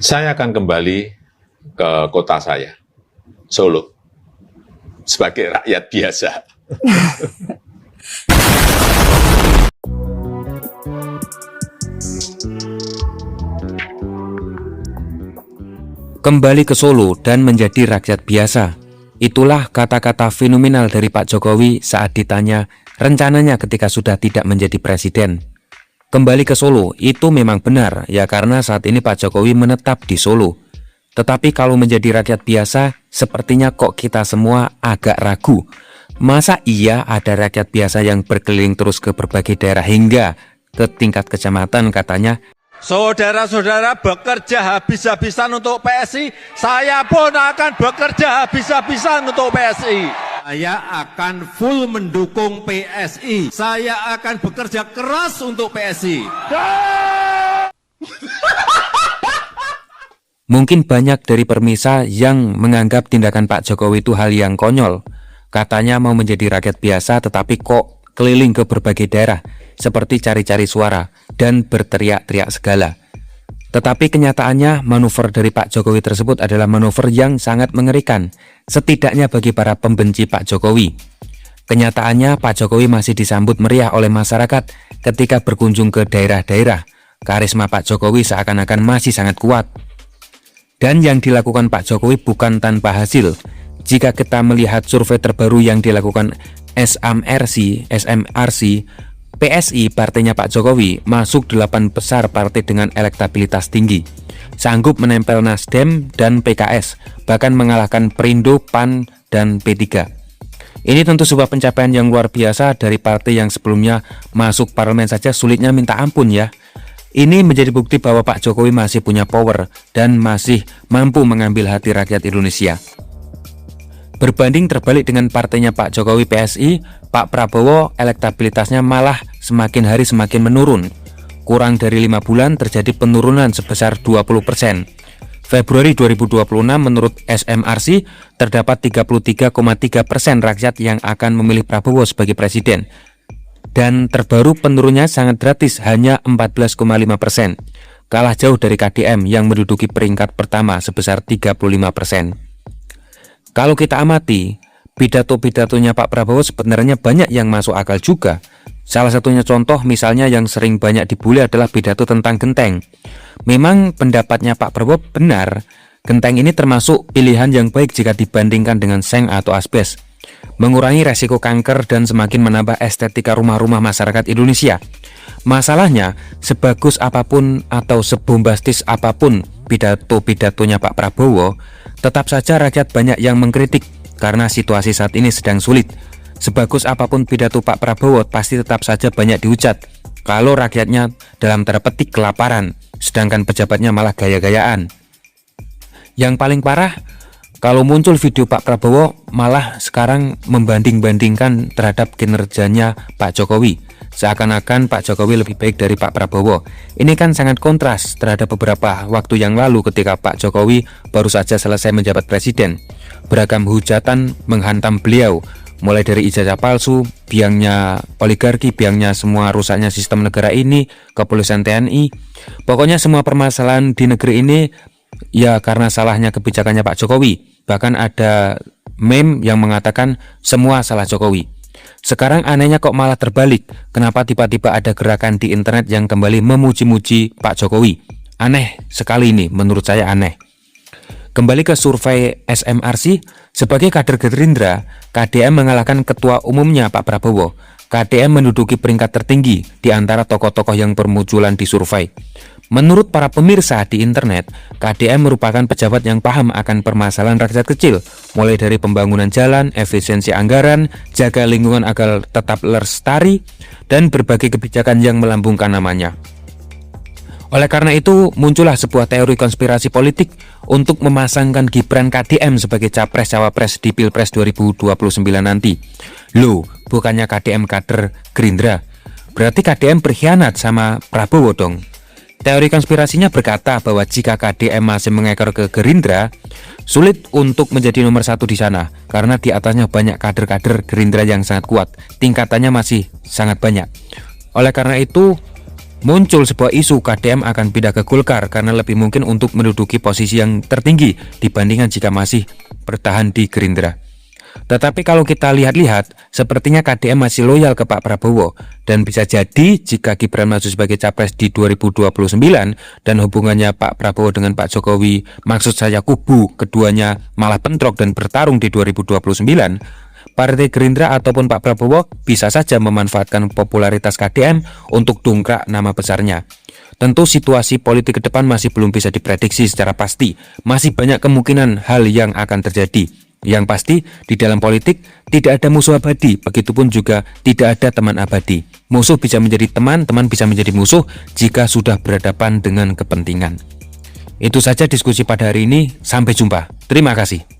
Saya akan kembali ke kota saya, Solo, sebagai rakyat biasa. Kembali ke Solo dan menjadi rakyat biasa. Itulah kata-kata fenomenal dari Pak Jokowi saat ditanya rencananya ketika sudah tidak menjadi presiden. Kembali ke Solo itu memang benar ya, karena saat ini Pak Jokowi menetap di Solo. Tetapi kalau menjadi rakyat biasa, sepertinya kok kita semua agak ragu. Masa iya ada rakyat biasa yang berkeliling terus ke berbagai daerah hingga ke tingkat kecamatan katanya, saudara-saudara bekerja habis-habisan untuk PSI, saya pun akan bekerja habis-habisan untuk PSI. Saya akan full mendukung PSI. Saya akan bekerja keras untuk PSI. Mungkin banyak dari permisa yang menganggap tindakan Pak Jokowi itu hal yang konyol. Katanya mau menjadi rakyat biasa tetapi kok keliling ke berbagai daerah seperti cari-cari suara dan berteriak-teriak segala. Tetapi kenyataannya manuver dari Pak Jokowi tersebut adalah manuver yang sangat mengerikan, setidaknya bagi para pembenci Pak Jokowi. Kenyataannya Pak Jokowi masih disambut meriah oleh masyarakat ketika berkunjung ke daerah-daerah. Karisma Pak Jokowi seakan-akan masih sangat kuat. Dan yang dilakukan Pak Jokowi bukan tanpa hasil. Jika kita melihat survei terbaru yang dilakukan SMRC, PSI partainya Pak Jokowi masuk 8 besar partai dengan elektabilitas tinggi. Sanggup menempel Nasdem dan PKS, bahkan mengalahkan Perindo, PAN, dan P3. Ini tentu sebuah pencapaian yang luar biasa dari partai yang sebelumnya masuk parlemen saja sulitnya minta ampun ya. Ini menjadi bukti bahwa Pak Jokowi masih punya power dan masih mampu mengambil hati rakyat Indonesia. Berbanding terbalik dengan partainya Pak Jokowi PSI, Pak Prabowo elektabilitasnya malah semakin hari semakin menurun. Kurang dari 5 bulan terjadi penurunan sebesar 20%. Februari 2026 menurut SMRC terdapat 33,3% rakyat yang akan memilih Prabowo sebagai presiden. Dan terbaru penurunnya sangat drastis, hanya 14,5%. Kalah jauh dari KDM yang menduduki peringkat pertama sebesar 35%. Kalau kita amati, pidato-pidatonya Pak Prabowo sebenarnya banyak yang masuk akal juga. Salah satunya contoh misalnya yang sering banyak dibully adalah pidato tentang genteng. Memang pendapatnya Pak Prabowo benar, genteng ini termasuk pilihan yang baik jika dibandingkan dengan seng atau asbes. Mengurangi resiko kanker dan semakin menambah estetika rumah-rumah masyarakat Indonesia. Masalahnya, sebagus apapun atau sebombastis apapun pidato-pidatonya Pak Prabowo, tetap saja rakyat banyak yang mengkritik karena situasi saat ini sedang sulit. Sebagus apapun pidato Pak Prabowo, pasti tetap saja banyak dihujat kalau rakyatnya dalam tanda petik kelaparan, sedangkan pejabatnya malah gaya-gayaan. Yang paling parah, kalau muncul video Pak Prabowo malah sekarang membanding-bandingkan terhadap kinerjanya Pak Jokowi. Seakan-akan Pak Jokowi lebih baik dari Pak Prabowo. Ini kan sangat kontras terhadap beberapa waktu yang lalu ketika Pak Jokowi baru saja selesai menjabat presiden. Beragam hujatan menghantam beliau, mulai dari ijazah palsu, biangnya oligarki, biangnya semua rusaknya sistem negara ini, kepolisian TNI. Pokoknya semua permasalahan di negeri ini ya karena salahnya kebijakannya Pak Jokowi. Bahkan ada meme yang mengatakan semua salah Jokowi. Sekarang anehnya kok malah terbalik. Kenapa tiba-tiba ada gerakan di internet yang kembali memuji-muji Pak Jokowi? Aneh sekali ini, menurut saya aneh. Kembali ke survei SMRC, sebagai kader Gerindra, KDM mengalahkan ketua umumnya Pak Prabowo. KDM menduduki peringkat tertinggi di antara tokoh-tokoh yang bermunculan di survei. Menurut para pemirsa di internet, KDM merupakan pejabat yang paham akan permasalahan rakyat kecil, mulai dari pembangunan jalan, efisiensi anggaran, jaga lingkungan agar tetap lestari, dan berbagai kebijakan yang melambungkan namanya. Oleh karena itu, muncullah sebuah teori konspirasi politik untuk memasangkan Gibran KDM sebagai capres-cawapres di Pilpres 2029 nanti. Loh, bukannya KDM kader Gerindra? Berarti KDM berkhianat sama Prabowo dong. Teori konspirasinya berkata bahwa jika KDM masih mengekor ke Gerindra, sulit untuk menjadi nomor satu di sana, karena di atasnya banyak kader-kader Gerindra yang sangat kuat, tingkatannya masih sangat banyak. Oleh karena itu, muncul sebuah isu KDM akan pindah ke Golkar karena lebih mungkin untuk menduduki posisi yang tertinggi dibandingkan jika masih bertahan di Gerindra. Tetapi kalau kita lihat-lihat, sepertinya KDM masih loyal ke Pak Prabowo, dan bisa jadi jika Gibran maju sebagai capres di 2029 dan hubungannya Pak Prabowo dengan Pak Jokowi, maksud saya kubu keduanya malah bentrok dan bertarung di 2029, Partai Gerindra ataupun Pak Prabowo bisa saja memanfaatkan popularitas KDM untuk dongkrak nama besarnya. Tentu situasi politik ke depan masih belum bisa diprediksi secara pasti, masih banyak kemungkinan hal yang akan terjadi. Yang pasti, di dalam politik tidak ada musuh abadi, begitupun juga tidak ada teman abadi. Musuh bisa menjadi teman, teman bisa menjadi musuh jika sudah berhadapan dengan kepentingan. Itu saja diskusi pada hari ini, sampai jumpa. Terima kasih.